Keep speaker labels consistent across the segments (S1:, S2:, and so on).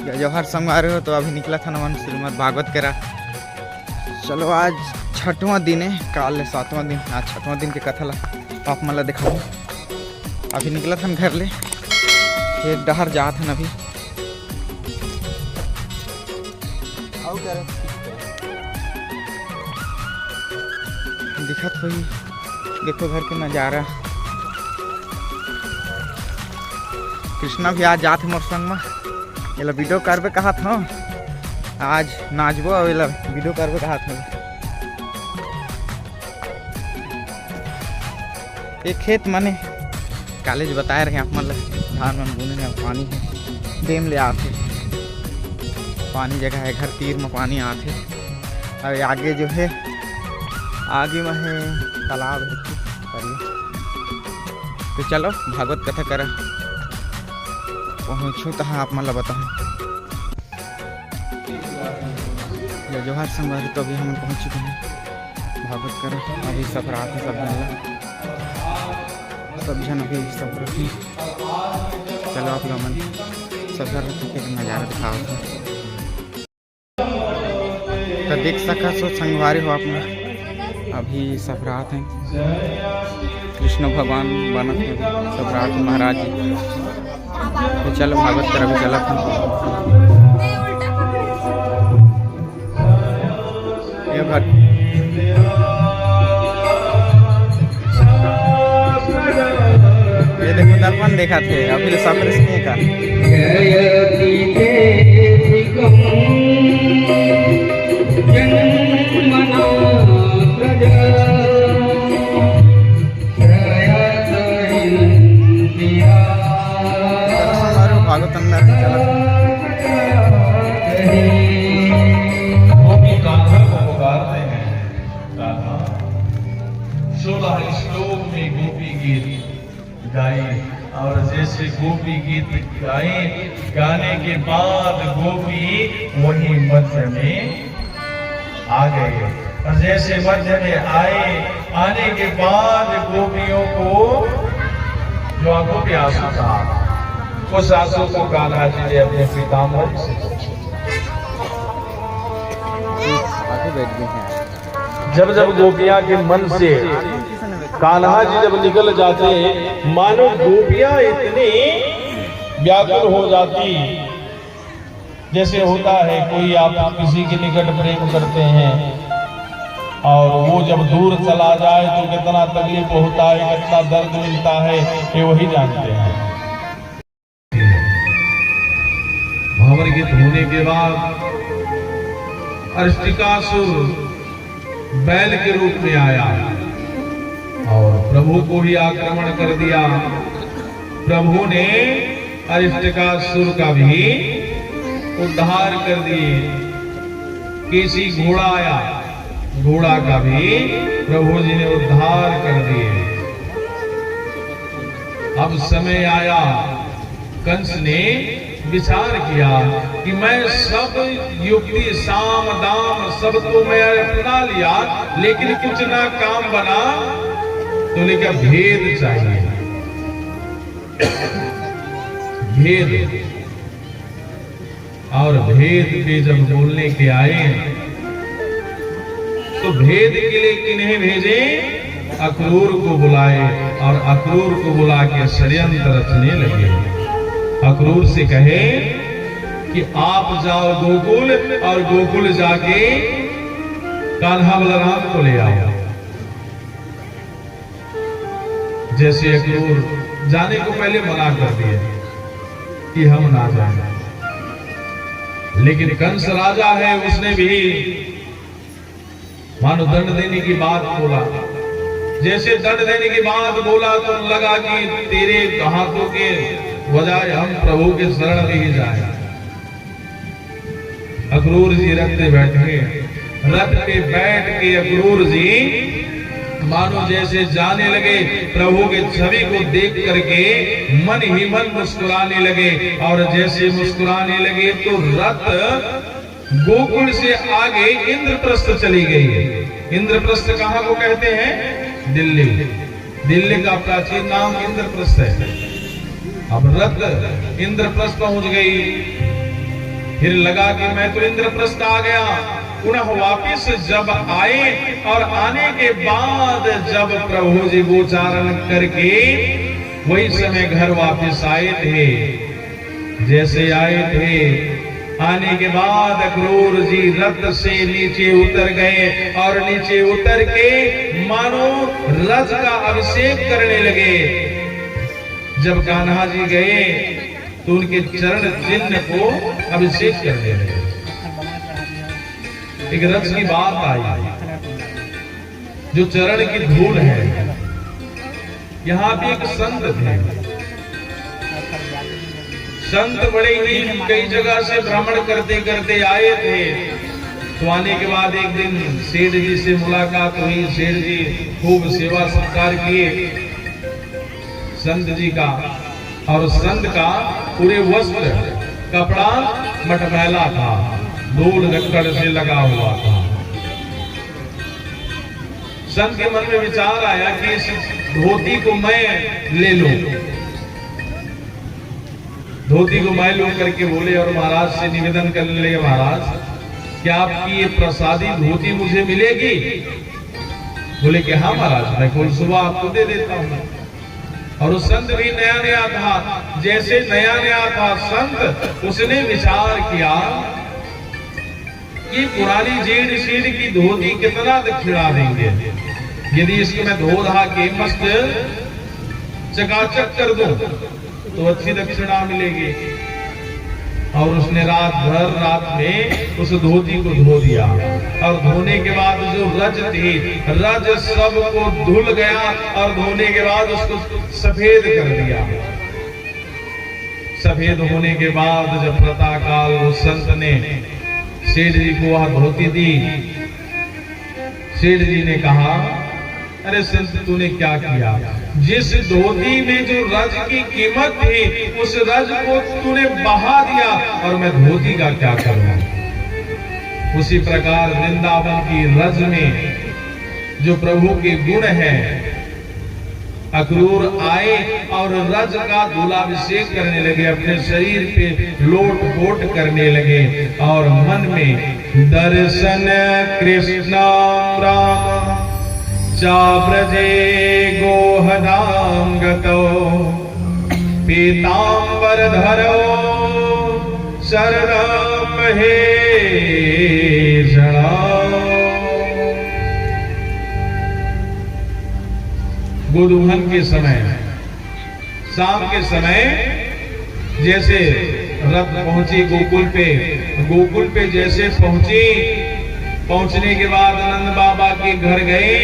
S1: जवाहर संग आ रहे हो तो अभी निकला था नमन श्रीमद भागवत करा। चलो आज छठवां दिन है, काल 7वां दिन, आज 6वां दिन के कथा ला आप मला दिखाओ। अभी निकला था घर ले, एक डहर जात हन अभी। दिखत हुई देखो घर के नज़ारा। कृष्णा भी आज जात मोर संग में, एला वीडियो करबे कहा था, आज नाचबो और एला वीडियो करबे कहा था। एक खेत माने कॉलेज बताए रहे आप मतलब धान मन बुने में पानी है, डेम ले आते पानी जगह है, घर तीर में पानी आते और आगे जो है आगे में है तालाब है। तो चलो भागवत कथा करा पहुँचूँ तो आप मतलब बताऊँ। जवाहर संग तो अभी हम पहुँच चुके हैं भागवत कर। अभी सब रात है, सब जन अभी सब रखी। चलो आप लोग मन सब के नज़ारा दिखाओ तो देख सका सो संगवारी हो आप। अभी सब रात हैं, कृष्ण भगवान बनत हैं सब रात महाराज जी। तो चलो भागवत कर अभी चला था। ये घर ये देखो दर्पण देखा थे अभी सफर से का भागवत अंदर चला।
S2: गोपी कान्हा को पुकारते हैं, कान्हा 16 श्लोक में गोपी गीत गाए और जैसे गोपी गीत गाए, गाने के बाद गोपी वही मध्य में आ गए और जैसे मध्य में आए, आने के बाद गोपियों को जो आंखों पे आंसू था, उस आंसू को कान्हा जी ने अपने पीताम्बर से जब जब गोपियां के मन से कान्हा जी जब निकल जाते, मानो गोपियां इतनी व्याकुल हो जाती। जैसे होता है कोई आप किसी के निकट प्रेम करते हैं और वो जब दूर चला जाए तो कितना तकलीफ होता है, कितना दर्द मिलता है, ये वही जानते हैं। भावर गीत होने के बाद अरिष्टिकासुर बैल के रूप में आया और प्रभु को ही आक्रमण कर दिया। प्रभु ने अरिष्टिकासुर का भी उद्धार कर दिए। किसी घोड़ा आया, घोड़ा का भी प्रभु जी ने उद्धार कर दिए। अब समय आया, कंस ने विचार किया कि मैं सब युक्ति साम दाम सब तो मैं अपना लिया, लेकिन कुछ ना काम बना, तो लेकिन भेद चाहिए। भेद, और भेद पे जब बोलने के आए तो भेद के लिए किन्हें भेजे? अक्रूर को बुलाए और अक्रूर को बुला के षड्यंत्र रचने लगे। अक्रूर से कहे कि आप जाओ गोकुल और गोकुल जाके कान्हा बलराम को ले आओ। जैसे अक्रूर जाने को पहले मना कर दिए कि हम ना जाए, लेकिन कंस राजा है, उसने भी मानो दंड देने की बात बोला। जैसे दंड देने की बात बोला तो लगा कि तेरे हाथों के बजाय हम प्रभु के शरण में ही जाए। अक्रूर जी रथ पे बैठे, रथ पे बैठ के अक्रूर जी मानो जैसे जाने लगे, प्रभु के छवि को देख करके मन ही मन मुस्कुराने लगे और जैसे मुस्कुराने लगे तो रथ गोकुल से आगे इंद्रप्रस्थ चली गई। इंद्रप्रस्थ कहाँ को कहते हैं? दिल्ली। दिल्ली का प्राचीन नाम इंद्रप्रस्थ है। अब रथ इंद्रप्रस्थ पहुंच गई फिर लगा कि मैं तो इंद्रप्रस्थ आ गया। पुनः वापिस जब आए और आने के बाद जब प्रभु जी गोचारण करके वही समय घर वापिस आए थे। जैसे आए थे, आने के बाद अक्रूर जी रथ से नीचे उतर गए और नीचे उतर के मानो रथ का अभिषेक करने लगे। जब कान्हा जी गए तो उनके चरण चिन्ह को अभिषेक करने लगे। एक रथ की बात आई, जो चरण की धूल है। यहाँ पे एक संत थे, संत बड़े ही कई जगह से भ्रमण करते करते आए थे। तो आने के बाद एक दिन सेठ जी से मुलाकात हुई। सेठ जी खूब सेवा सत्कार किए संत जी का, और संत का पूरे वस्त्र कपड़ा मटमैला था, धूल लक्कड़ से लगा हुआ था। संत के मन में विचार आया कि इस धोती को मैं ले लूं। धोती को मैं लूं करके बोले और महाराज से निवेदन करने लगे, महाराज क्या आपकी ये प्रसादी धोती मुझे मिलेगी? बोले कि हाँ महाराज, मैं कल सुबह आपको दे देता हूं। और उस संत भी नया नया था। जैसे नया नया था संत, उसने विचार किया कि पुरानी जेड़ शीड़ की धोती कितना दक्षिणा देंगे। यदि इसको मैं धो धा के मस्त चकाचक कर दूं तो अच्छी दक्षिणा मिलेगी। और उसने रात में उस धोती को धो दिया, और धोने के बाद जो रज थी, रज सब को धुल गया, और धोने के बाद उसको सफेद कर दिया। सफेद होने के बाद जब प्रातःकाल उस संत ने सेठ जी को वह धोती दी, सेठ जी ने कहा, अरे संत तूने क्या किया? जिस धोती में जो रज की कीमत थी, उस रज को तूने बहा दिया, और मैं धोती का क्या करूं? उसी प्रकार वृंदावन की रज में जो प्रभु के गुण है, अक्रूर आए और रज का धूलाभिषेक करने लगे, अपने शरीर पे लोट पोट करने लगे, और मन में दर्शन कृष्ण राम चाव्रजे गोहदाम गतो पीतांबर धरो शरणम हे गोदुहन के समय, शाम के समय जैसे रथ पहुंची गोकुल पे जैसे पहुंची, पहुंचने के बाद नंद बाबा के घर गए।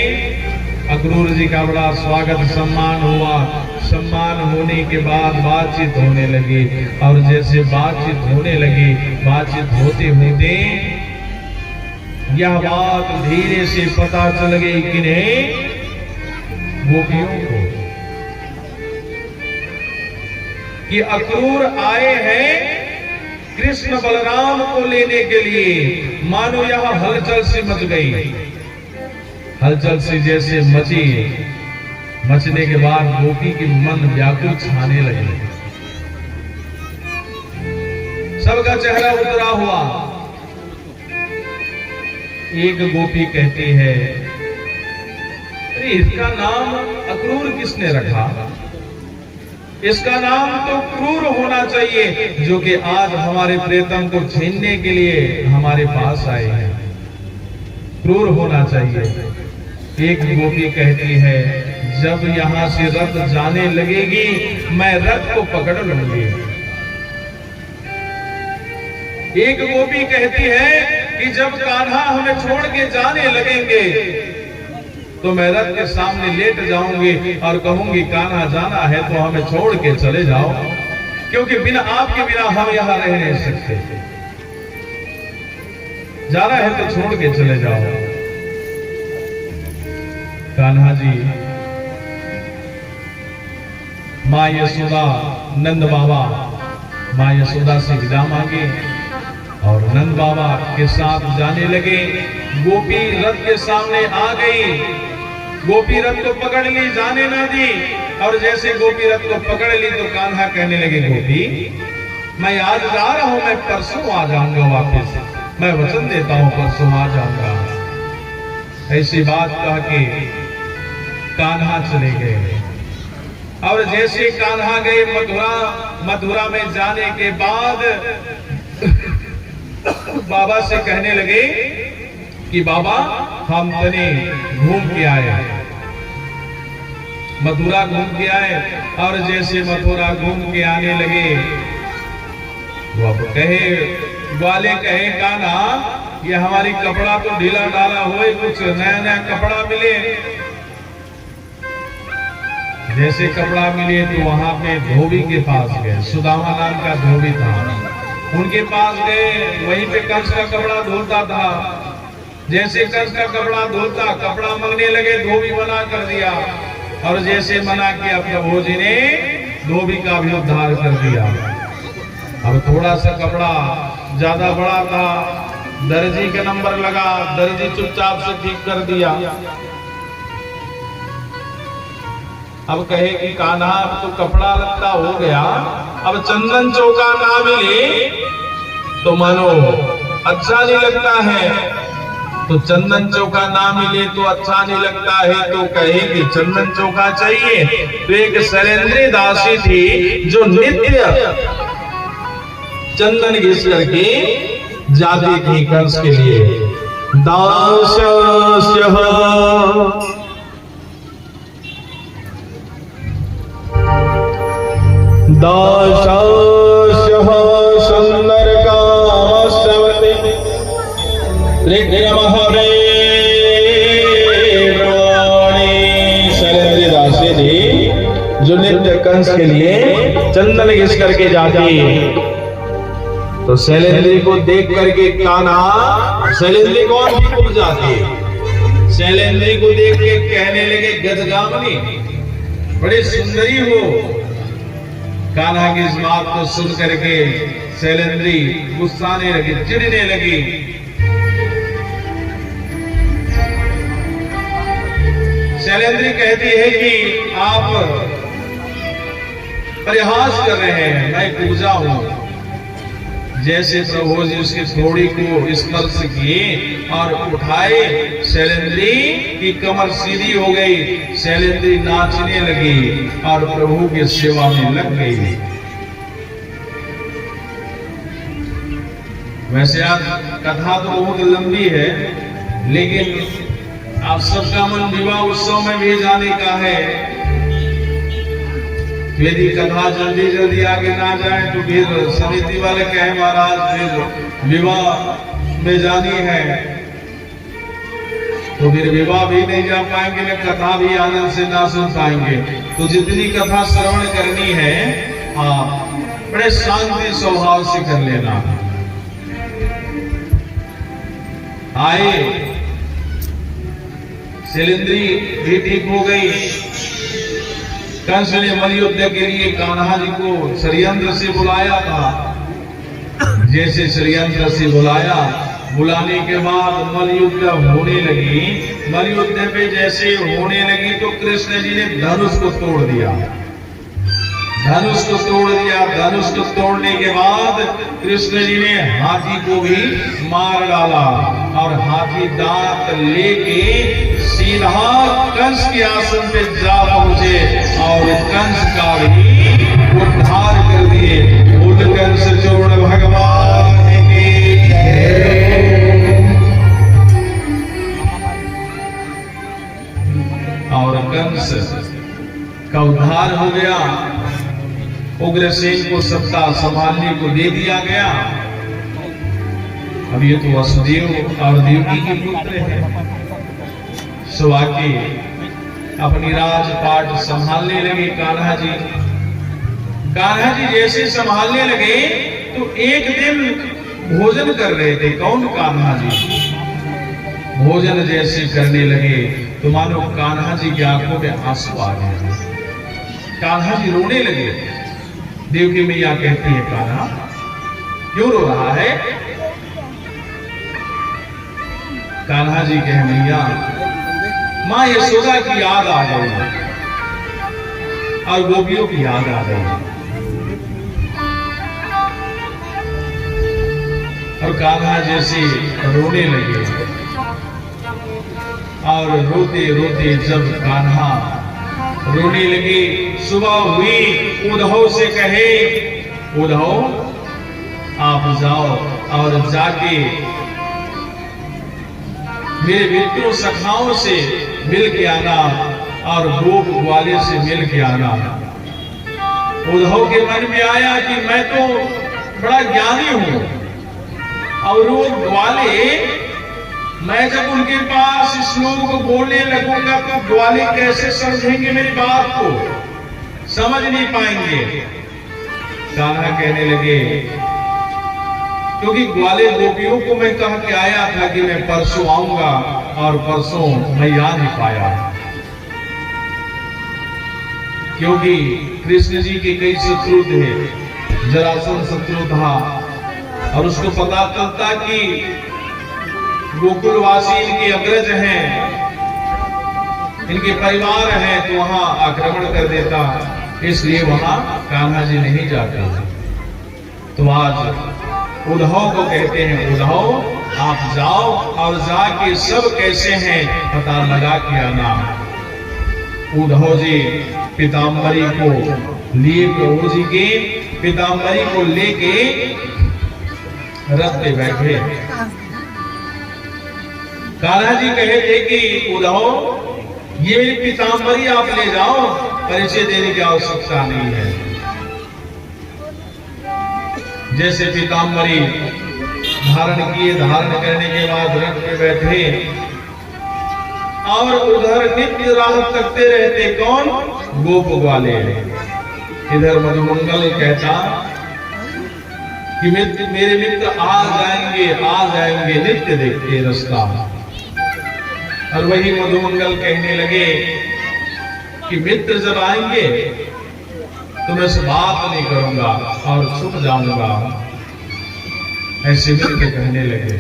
S2: अक्रूर जी का बड़ा स्वागत सम्मान हुआ। सम्मान होने के बाद बातचीत होने लगी, और जैसे बातचीत होने लगी, बातचीत होते होते यह बात धीरे से पता चल गई किन्हें? गोपियों को, कि अक्रूर आए हैं कृष्ण बलराम को लेने के लिए। मानो यह हलचल सी मच गई। हलचल सी जैसे मची, मचने के बाद गोपी की मन व्याकुल छाने लगे। सबका चेहरा उतरा हुआ। एक गोपी कहती है, अरे इसका नाम अक्रूर किसने रखा? इसका नाम तो क्रूर होना चाहिए, जो कि आज हमारे प्रेतम को छीनने के लिए हमारे पास आए हैं। क्रूर होना चाहिए। एक गोपी कहती है, जब यहां से रथ जाने लगेगी, मैं रथ को पकड़ लूंगी। एक गोपी कहती है कि जब कान्हा हमें छोड़ के जाने लगेंगे, तो मैं रथ के सामने लेट जाऊंगी और कहूंगी, कान्हा जाना है तो हमें छोड़ के चले जाओ, क्योंकि बिना आपके बिना हम यहां रह नहीं सकते। जाना है तो छोड़ के चले जाओ। कान्हा जी, माँ यशोदा, नंद बाबा माँ यशोदा से विदा मांगे और नंद बाबा के साथ जाने लगे। गोपी रथ के सामने आ गई। गोपी रथ को पकड़ ली, जाने ना दी। और जैसे गोपी रथ को पकड़ ली तो कान्हा कहने लगे, गोपी मैं आज जा रहा हूं, मैं परसों आ जाऊंगा वापस, मैं वचन देता हूं परसों आ जाऊंगा। ऐसी बात कह के कान्हा चले गए। और जैसे कान्हा गए मथुरा में जाने के बाद बाबा से कहने लगे कि बाबा हम तने घूम के आए, मथुरा घूम के आए। और जैसे मथुरा घूम के आने लगे, वो अब ग्वाले कहे कान्हा ये हमारी कपड़ा तो ढीला डाला हुए, कुछ नया नया कपड़ा मिले। जैसे कपड़ा मिले तो वहां पे धोबी के पास गए, सुदामा नाम का धोबी था, उनके पास गए, वहीं पे कंस का कपड़ा धोता था। जैसे कंस का कपड़ा धोता, कपड़ा मांगने लगे, धोबी मना कर दिया। और जैसे मना किया प्रभु जी ने धोबी का भी उद्धार कर दिया। अब थोड़ा सा कपड़ा ज्यादा बड़ा था, दर्जी का नंबर लगा, दर्जी चुपचाप से ठीक कर दिया। अब कहे कि कान्हा अब तो कपड़ा लगता हो गया, अब चंदन चौका ना मिले तो मानो अच्छा नहीं लगता है, तो चंदन चौका ना मिले तो अच्छा नहीं लगता है, तो कहे कि चंदन चौका चाहिए। तो एक शैलेंद्री दासी थी जो नित्य चंदन घिस करके जाती थी कंस के लिए। दास्यः दास्यः सुंदरकामस्तवति त्रिग्रमहरे ब्रह्मणि। शैलेंद्री दासी थी जो नित्य कंस के लिए चंदन घिस करके जाती। तो शैलेंद्री को देख करके कान्हा, शैलेंद्री कौन की खूब जाती, शैलेंद्री को देख के कहने लगे गजगामनी बड़ी सुंदरी हो। कान्हा की इस बात को सुन करके शैलेंद्री गुस्साने लगी, चिढ़ने लगी। शैलेंद्री कहती है कि आप परिहास कर रहे हैं, मैं पूजा हूं। जैसे प्रभु जी उसकी थोड़ी को स्पर्श किए और उठाए, शैलेंद्री की कमर सीधी हो गई, शैलेंद्री नाचने लगी और प्रभु की सेवा में लग गई। वैसे आज कथा तो बहुत लंबी है, लेकिन आप सबका मन विवाह उत्सव में भी जाने का है। यदि कथा जल्दी जल्दी आगे ना जाए तो फिर समिति वाले कहे महाराज फिर विवाह में जानी है, तो फिर विवाह भी नहीं जा पाएंगे, न कथा भी आनंद से ना सुन पाएंगे। तो जितनी कथा श्रवण करनी है, बड़े शांति स्वभाव से कर लेना। आए, शैलेंद्री भी ठीक हो गई। कंस ने मलयुद्ध के लिए कान्हा जी को षड्यंत्र से बुलाया था। जैसे षड्यंत्र से बुलाने के बाद मलयुद्ध होने लगी। मलयुद्ध पे जैसे होने लगी तो कृष्ण जी ने धनुष को तोड़ दिया। धनुष को तोड़ने के बाद कृष्ण जी ने हाथी को भी मार डाला और हाथी दांत लेके सीधा कंस के आसन पे जा पहुंचे और कंस का भी उद्धार कर दिए। बोल कंस चूर्ण भगवान की जय। और कंस का उद्धार हो गया। उग्रसेन को सत्ता संभालने को दे दिया गया। अब ये तो वसुदेव और देवकी के पुत्र हैं। सो आके अपनी राजपाट संभालने लगे कान्हा जी। कान्हा जी जैसे संभालने लगे तो एक दिन भोजन कर रहे थे। कौन? कान्हा जी। भोजन जैसे करने लगे तो मानो कान्हा जी की आंखों में आंसू आ गए। कान्हा जी रोने लगे। देवकी मैया कहती है, कान्हा क्यों रो रहा है? कान्हा जी कहे, मैया मां यशोदा की याद आ गई और गोपियों की याद आ गई। और कान्हा जैसे रोने लगे। और रोते रोते जब कान्हा रोने लगे, सुबह हुई, उद्धव से कहे, उद्धव आप जाओ और जाके मेरे मित्रों सखाओं से मिल के आना और गोप ग्वाले से मिल के आना। उद्धव के मन में आया कि मैं तो बड़ा ज्ञानी हूं और वो ग्वाले, मैं जब उनके पास श्लोक को बोलने लगूंगा तो ग्वाले कैसे समझेंगे मेरी बात को, समझ नहीं पाएंगे। कान्हा कहने लगे, क्योंकि ग्वाले गोपियों को मैं कह के आया था कि मैं परसों आऊंगा और परसों मैं आ नहीं पाया, क्योंकि कृष्ण जी के कई शत्रु थे। जरासंध शत्रु था और उसको पता चलता कि गोकुलवासी इनके अग्रज हैं, इनके परिवार हैं, तो वहां आक्रमण कर देता, इसलिए वहां कान्हा जी नहीं जाते। तो आज उद्धव को कहते हैं, उद्धव आप जाओ और जाके सब कैसे हैं पता लगा के आना। उद्धव जी पीताम्बरी को लिए, प्रभु जी के पीताम्बरी को लेके रथ पे बैठे। कान्हा जी कहे थे कि उद्धव ये मेरी पीताम्बरी आप ले जाओ, परिचय देने की आवश्यकता नहीं है। जैसे पीताम्बरी धारण किए, धारण करने के बाद रथ पे बैठे और उधर नित्य राह तकते रहते, कौन? गोप ग्वाले। इधर मधुमंगल कहता कि मेरे मित्र आ जाएंगे नित्य देखते रास्ता। और वही मधुमंगल कहने लगे कि मित्र जब आएंगे तो मैं से बात नहीं करूंगा और छुप जाऊंगा, ऐसे मिलकर कहने लगे।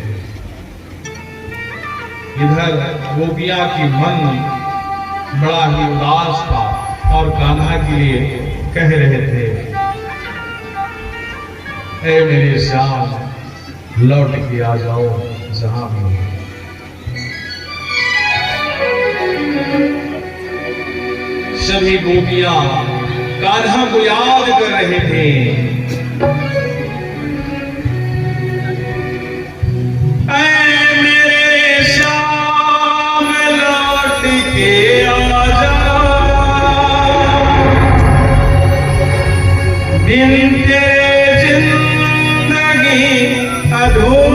S2: इधर गोपिया की मन बड़ा ही उदास था और कान्हा के लिए कह रहे थे, ऐ मेरे श्याम लौट के आ जाओ जहां भी। सभी गोपियां कान्हा को याद कर रहे थे। ऐ मेरे श्याम लौट के आ जा, बिन तेरे जिंदगी अधूरी।